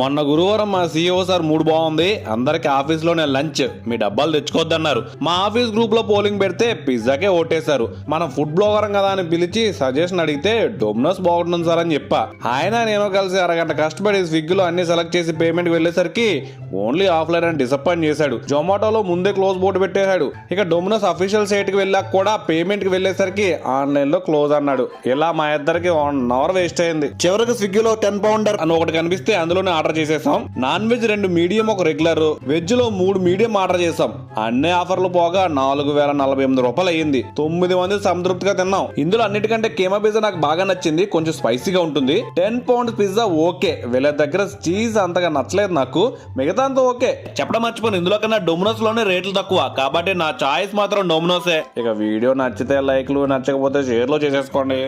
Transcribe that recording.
మొన్న గురువారం మా సీఈఓ సార్ మూడు బాగుంది, అందరికి ఆఫీస్లోనే లంచ్, మీ డబ్బాలు తెచ్చుకోవద్దన్నారు. మా ఆఫీస్ గ్రూప్ లో పోలింగ్ పెడితే పిజ్జాకే ఓటేశారు. మనం ఫుడ్ బ్లాగర్ కదా అని పిలిచి సజెషన్ అడిగితే డొమినోస్ బాగుంటుంది సార్ అని చెప్పా. ఆయన నేను కలిసి అరగంట కష్టపడి స్విగ్గీలో అన్ని సెలెక్ట్ చేసి పేమెంట్ వెళ్ళేసరికి ఓన్లీ ఆఫ్లైన్ అని డిసప్పాయింట్ చేశాడు. జొమాటోలో ముందే క్లోజ్ బోర్డు పెట్టేశాడు. ఇక డొమినోస్ అఫీషియల్ సైట్ కి వెళ్ళాక కూడా పేమెంట్ కి వెళ్ళేసరికి ఆన్లైన్ లో క్లోజ్ అన్నాడు. ఇలా మా ఇద్దరికి 1 అవర్ వేస్ట్ అయింది. చివరికి స్విగ్గీలో 10 పౌండర్ అని ఒకటి కనిపిస్తే అందులోనే ఆర్డర్ చేసేసాం. నాన్ వెజ్ 2 మీడియం, ఒక రెగ్యులర్. వెజ్ లో 3 మీడియం ఆర్డర్ చేసాం. అన్ని ఆఫర్లు పోగా 4048 రూపాయలు అయ్యింది. 9 మంది సంతృప్తిగా తిన్నాం. ఇందులో అన్నిటికంటే కీమా పిజ్జా నాకు బాగా నచ్చింది, కొంచెం స్పైసీగా ఉంటుంది. 10 పౌండ్స్ పిజ్జా ఓకే, వీళ్ళ దగ్గర చీజ్ అంతగా నచ్చలేదు నాకు, మిగతా అంతా ఓకే. చెప్పడం మర్చిపోయింది, ఇందులో కన్నా డొమినోస్ లోనే రేట్లు తక్కువ కాబట్టి నా చాయిస్ మాత్రం డొమినోసే. ఇక వీడియో నచ్చితే లైక్లు, నచ్చకపోతే షేర్లు చేసేసుకోండి.